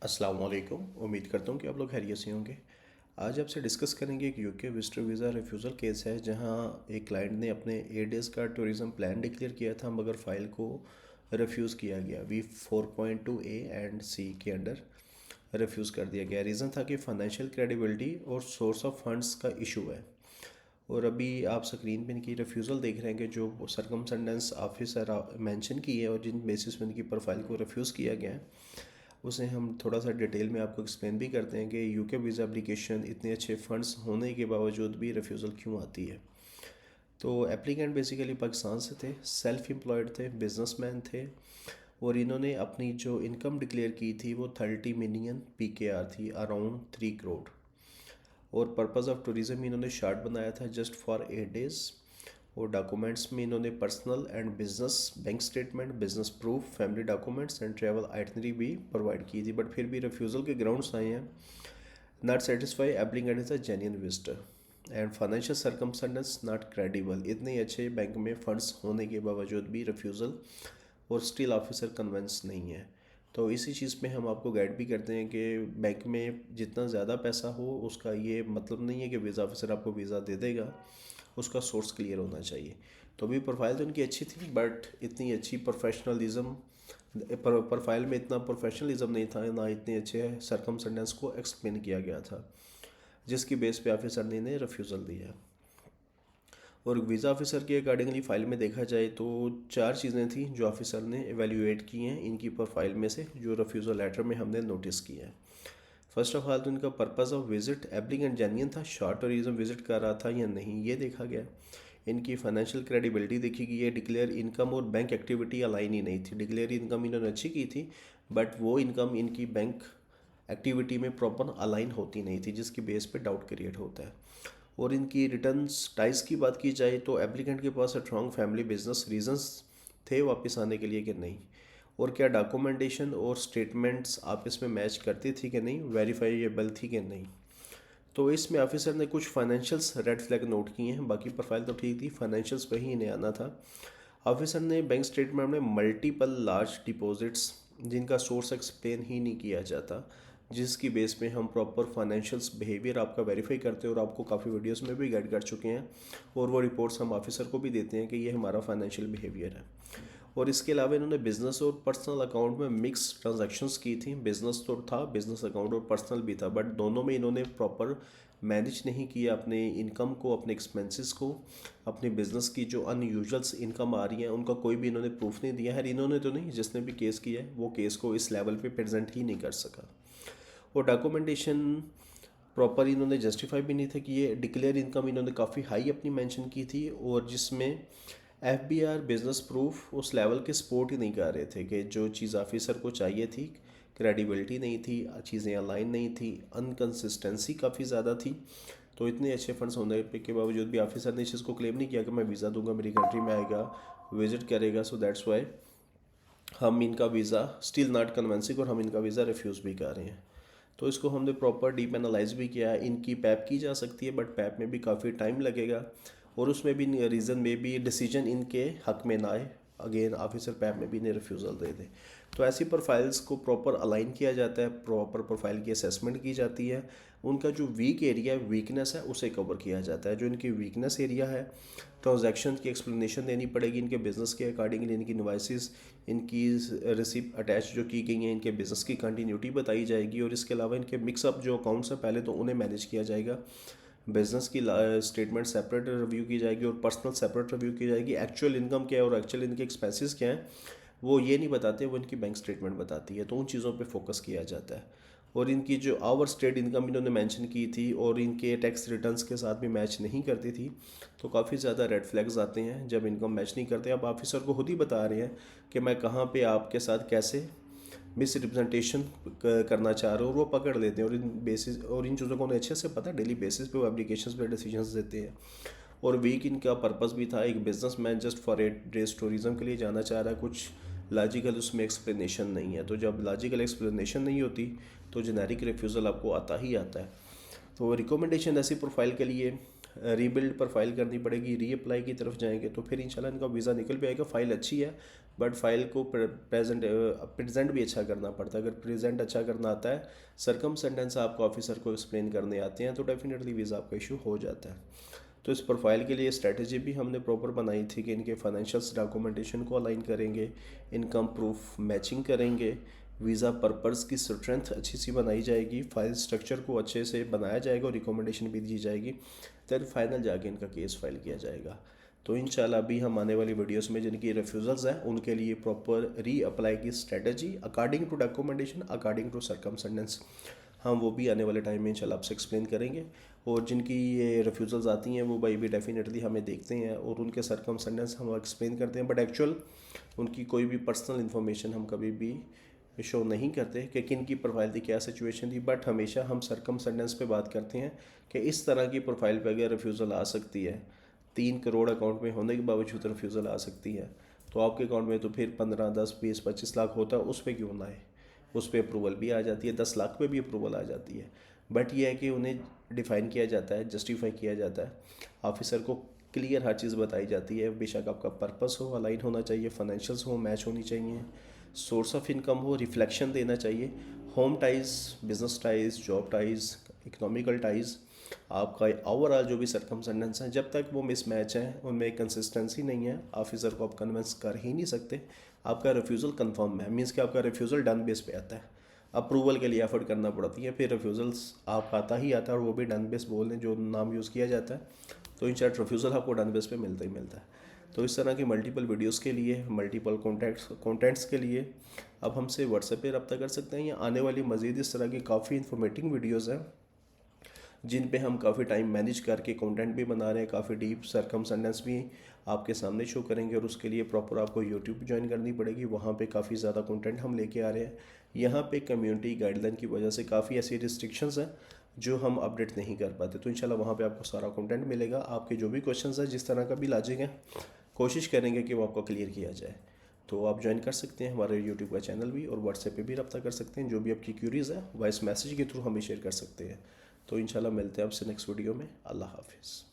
अस्सलाम वालेकुम। उम्मीद करता हूँ कि आप लोग खैरियत से होंगे। आज आपसे डिस्कस करेंगे एक UK visitor visa refusal case है, जहाँ एक क्लाइंट ने अपने 8 डेज़ का टूरिज़्म प्लान डिक्लेयर किया था, मगर फ़ाइल को रिफ्यूज़ किया गया। V4.2 A एंड C के अंडर रिफ्यूज़ कर दिया गया। रीज़न था कि फ़ाइनेंशियल क्रेडिबिलिटी और सोर्स ऑफ फंड्स का इशू है। और अभी आप स्क्रीन पे इनकी रिफ्यूज़ल देख रहे हैं कि जो सरकमस्टेंस ऑफिसर मेंशन की है और जिन बेसिस पे इनकी प्रोफाइल को रिफ्यूज़ किया गया है, उसे हम थोड़ा सा डिटेल में आपको एक्सप्लेन भी करते हैं कि यूके वीज़ा एप्लीकेशन इतने अच्छे फंड्स होने के बावजूद भी रिफ्यूज़ल क्यों आती है। तो एप्लीकेंट बेसिकली पाकिस्तान से थे, सेल्फ एम्प्लॉयड थे, बिजनेसमैन थे, और इन्होंने अपनी जो इनकम डिक्लेयर की थी वो 30 मिलियन PKR थी, अराउंड 3 करोड़। और पर्पज़ ऑफ टूरिज़्म इन्होंने शार्ट बनाया था जस्ट फॉर 8 डेज़। और डॉक्यूमेंट्स में इन्होंने personal and business bank statement, business proof, family documents and travel itinerary भी प्रोवाइड की थी, बट फिर भी रिफ्यूज़ल के ग्राउंड्स आए हैं। Not satisfy applicant is a genuine visitor and financial circumstances not credible. इतने अच्छे बैंक में फंड्स होने के बावजूद भी रिफ्यूज़ल और स्टिल ऑफिसर कन्वेंस नहीं है। तो इसी चीज़ पे हम आपको गाइड भी करते हैं कि बैंक में जितना ज़्यादा पैसा हो उसका ये मतलब नहीं है कि वीज़ा ऑफिसर आपको वीज़ा दे देगा, उसका सोर्स क्लियर होना चाहिए। तो अभी प्रोफाइल तो इनकी अच्छी थी, बट इतनी अच्छी प्रोफेशनलिज्म प्रोफाइल में इतना प्रोफेशनलिज्म नहीं था, ना इतने अच्छे सरकमस्टेंस को एक्सप्लेन किया गया था, जिसकी बेस पे ऑफिसर ने इन्हें रिफ्यूज़ल दिया। और वीज़ा ऑफिसर के अकॉर्डिंगली फ़ाइल में देखा जाए तो 4 चीज़ें थी जो ऑफिसर ने एवेल्यूएट की हैं इनकी प्रोफाइल में से, जो रिफ्यूज़ल लेटर में हमने नोटिस किया है। फर्स्ट ऑफ ऑल तो इनका purpose of visit applicant genuine था, शॉर्ट टूरिज्म विज़िट कर रहा था या नहीं, ये देखा गया। इनकी फाइनेंशियल क्रेडिबिलिटी देखी गई है। डिक्लेयर इनकम और बैंक एक्टिविटी अलाइन ही नहीं थी। डिक्लेयर इनकम इन्होंने अच्छी की थी, बट वो इनकम इनकी बैंक एक्टिविटी में प्रॉपर अलाइन होती नहीं थी, जिसकी बेस पे डाउट क्रिएट होता है। और इनकी रिटर्न्स टाइज की बात की जाए तो एप्लीकेंट के पास स्ट्रॉन्ग फैमिली बिजनेस रीजंस थे वापस आने के लिए कि नहीं, और क्या डॉक्यूमेंटेशन और स्टेटमेंट्स आपस में मैच करती थी कि नहीं, वेरीफाइएबल थी कि नहीं। तो इसमें ऑफिसर ने कुछ फाइनेंशियल्स रेड फ्लैग नोट किए हैं। बाकी प्रोफाइल तो ठीक थी, फाइनेंशियल्स पे ही इन्हें आना था। ऑफिसर ने बैंक स्टेटमेंट में मल्टीपल लार्ज डिपॉजिट्स जिनका सोर्स एक्सप्लेन ही नहीं किया जाता, जिसकी बेस पे हम प्रॉपर फाइनेंशियल्स बिहेवियर आपका वेरीफाई करते हैं और आपको काफ़ी वीडियोस में भी गाइड कर चुके हैं, और वो रिपोर्ट्स हम ऑफिसर को भी देते हैं कि ये हमारा फाइनेंशियल बिहेवियर है। और इसके अलावा इन्होंने बिज़नेस और पर्सनल अकाउंट में मिक्स ट्रांजैक्शंस की थी। बिज़नेस तो था, बिज़नेस अकाउंट और पर्सनल भी था, बट दोनों में इन्होंने प्रॉपर मैनेज नहीं किया अपने इनकम को, अपने एक्सपेंसेस को। अपने बिज़नेस की जो अनयूजुअल्स इनकम आ रही है उनका कोई भी इन्होंने प्रूफ नहीं दिया है। इन्होंने तो नहीं, जिसने भी केस किया है वो केस को इस लेवल पे प्रेजेंट ही नहीं कर सका। और डॉक्यूमेंटेशन प्रॉपर इन्होंने जस्टिफाई भी नहीं था कि ये डिक्लेयर इनकम इन्होंने काफ़ी हाई अपनी मेंशन की थी, और जिसमें FBR बिजनेस प्रूफ उस लेवल के सपोर्ट ही नहीं कर रहे थे कि जो चीज़ ऑफिसर को चाहिए थी। क्रेडिबिलिटी नहीं थी, चीज़ें अलाइन नहीं थी, अनकंसिस्टेंसी काफ़ी ज़्यादा थी। तो इतने अच्छे फंड्स होने के बावजूद भी ऑफिसर ने इस चीज़ को क्लेम नहीं किया कि मैं वीज़ा दूंगा, मेरी कंट्री में आएगा, विजिट करेगा। सो दैट्स वाई हम इनका वीज़ा स्टिल नॉट कन्वेंसिंग, और हम इनका वीज़ा रिफ्यूज़ भी कर रहे हैं। तो इसको हमने प्रॉपर डीप एनालाइज भी किया है। इनकी पैप की जा सकती है, बट पैप में भी काफ़ी टाइम लगेगा, और उसमें भी रीज़न में भी डिसीजन इनके हक में ना आए, अगेन ऑफिसर पैप में भी इन्हें रिफ्यूज़ल दे दे। तो ऐसी प्रोफाइल्स को प्रॉपर अलाइन किया जाता है, प्रॉपर प्रोफाइल की असेसमेंट की जाती है, उनका जो वीक एरिया वीकनेस है उसे कवर किया जाता है। जो इनकी वीकनेस एरिया है, ट्रांजैक्शन की एक्सप्लेनेशन देनी पड़ेगी इनके बिज़नेस के अकॉर्डिंगली, इनकी इनवाइसेस, इनकी रिसिप्ट अटैच जो की गई हैं, इनके बिज़नेस की कंटिन्यूटी बताई जाएगी। और इसके अलावा इनके मिक्सअप जो अकाउंट्स हैं पहले तो उन्हें मैनेज किया जाएगा। बिज़नेस की स्टेटमेंट सेपरेट रिव्यू की जाएगी और पर्सनल सेपरेट रिव्यू की जाएगी। एक्चुअल इनकम क्या है और एक्चुअल इनके एक्सपेंसेस क्या हैं वो ये नहीं बताते, वो इनकी बैंक स्टेटमेंट बताती है। तो उन चीज़ों पे फोकस किया जाता है। और इनकी जो आवर स्टेट इनकम इन्होंने मेंशन की थी और इनके टैक्स रिटर्न्स के साथ भी मैच नहीं करती थी, तो काफ़ी ज़्यादा रेड फ्लैग्स आते हैं जब इनकम मैच नहीं करते। अब ऑफिसर को खुद ही बता रहे हैं कि मैं कहाँ पे आपके साथ कैसे मिस रिप्रेजेंटेशन करना चाह रहे हो, और वो पकड़ लेते हैं। और इन बेसिस और इन चीज़ों को उन्हें अच्छे से पता है, डेली बेसिस पे वो एप्लीकेशन पे डिसीजंस देते हैं। और वीक इनका पर्पस भी था, एक businessman just for 8 days tourism के लिए जाना चाह रहा है, कुछ लॉजिकल उसमें एक्सप्लेनेशन नहीं है। तो जब लॉजिकल एक्सप्लेनेशन नहीं होती तो जेनेरिक रिफ्यूज़ल आपको आता ही आता है। तो रिकमेंडेशन ऐसी प्रोफाइल के लिए रीबिल्ड पर फाइल करनी पड़ेगी, रीअप्लाई की तरफ जाएंगे तो फिर इंशाल्लाह इनका वीज़ा निकल भी आएगा। फ़ाइल अच्छी है बट फ़ाइल को प्रेजेंट भी अच्छा करना पड़ता है। अगर प्रेजेंट अच्छा करना आता है, सरकमस्टेंसेस आपको ऑफिसर को एक्सप्लेन करने आते हैं, तो डेफिनेटली वीज़ा आपका इशू हो जाता है। तो इस प्रोफाइल के लिए स्ट्रेटजी भी हमने प्रॉपर बनाई थी कि इनके फाइनेंशियल्स डॉक्यूमेंटेशन को अलाइन करेंगे, इनकम प्रूफ मैचिंग करेंगे, वीज़ा पर्पज़ की स्ट्रेंथ अच्छी सी बनाई जाएगी, फाइल स्ट्रक्चर को अच्छे से बनाया जाएगा और रिकमेंडेशन भी दी जाएगी, फिर फाइनल जाके इनका केस फाइल किया जाएगा। तो इंशाल्लाह अभी हम आने वाली वीडियोस में जिनकी रिफ्यूज़ल्स हैं उनके लिए प्रॉपर रीअप्लाई की strategy according to documentation, according to circumstances, हम वो भी आने वाले टाइम में इंशाल्लाह आपसे एक्सप्लेन करेंगे। और जिनकी ये रिफ्यूज़ल्स आती हैं वो भाई भी डेफिनेटली हमें देखते हैं और उनके सर्कमस्टेंसेस हम एक्सप्लेन करते हैं, बट एक्चुअल उनकी कोई भी पर्सनल इन्फॉर्मेशन हम कभी भी शो नहीं करते कि किन की प्रोफाइल थी, क्या सिचुएशन थी, बट हमेशा हम सर्कमस्टेंसेस पे बात करते हैं कि इस तरह की प्रोफाइल पे अगर रिफ्यूज़ल आ सकती है, 3 करोड़ अकाउंट में होने के बावजूद रिफ्यूज़ल आ सकती है, तो आपके अकाउंट में तो फिर 15, 10, 20, 25 लाख होता है, उस पर क्यों ना है, उस पर अप्रूवल भी आ जाती है, 10 लाख पे भी अप्रूवल आ जाती है। बट यह है कि उन्हें डिफ़ाइन किया जाता है, जस्टिफाई किया जाता है, ऑफिसर को क्लियर हर चीज़ बताई जाती है। बेशक आपका पर्पस हो, अलाइन होना चाहिए, फाइनेंशियल्स हो, मैच होनी चाहिए, सोर्स ऑफ इनकम हो, रिफ्लेक्शन देना चाहिए, home ties, business ties, job ties, economical ties, आपका ओवरऑल जो भी सर्कमस्टेंसेस हैं, जब तक वो मिसमैच हैं, उनमें कंसिस्टेंसी नहीं है, ऑफिसर को आप कन्विंस कर ही नहीं सकते। आपका रिफ्यूज़ल कंफर्म है, मीन्स कि आपका रिफ्यूज़ल डन बेस पे आता है, अप्रूवल के लिए एफर्ट करना पड़ती है, फिर रिफ्यूज़ल्स आपका आता ही आता है, और वो भी डन बेस बोल दें जो नाम यूज़ किया जाता है, तो इन शॉर्ट रिफ्यूज़ल आपको डन बेस पे मिलता ही मिलता है। तो इस तरह की मल्टीपल वीडियोस के लिए, मल्टीपल कॉन्टेंट्स के लिए आप हमसे व्हाट्सएप पे रब्ता कर सकते हैं, या आने वाली मज़ीद इस तरह की काफ़ी इन्फॉर्मेटिव वीडियोज़ हैं जिन पे हम काफ़ी टाइम मैनेज करके कंटेंट भी बना रहे हैं, काफ़ी डीप सर्कमस्टेंसेस भी आपके सामने शो करेंगे, और उसके लिए प्रॉपर आपको यूट्यूब ज्वाइन करनी पड़ेगी, वहाँ पे काफ़ी ज़्यादा कंटेंट हम लेके आ रहे हैं। यहाँ पे कम्युनिटी गाइडलाइन की वजह से काफ़ी ऐसी रिस्ट्रिक्शंस हैं जो हम अपडेट नहीं कर पाते, तो इंशाल्लाह वहाँ पे आपको सारा कंटेंट मिलेगा। आपके जो भी क्वेश्चंस हैं, जिस तरह का भी लाजिक है, कोशिश करेंगे कि वो आपको क्लियर किया जाए। तो आप ज्वाइन कर सकते हैं हमारे यूट्यूब का चैनल भी, और व्हाट्सएप पे भी रब्ता कर सकते हैं। जो भी आपकी क्यूरीज़ है वॉइस मैसेज के थ्रू हमें शेयर कर सकते हैं। तो इंशाल्लाह मिलते हैं आपसे नेक्स्ट वीडियो में। अल्लाह हाफिज़।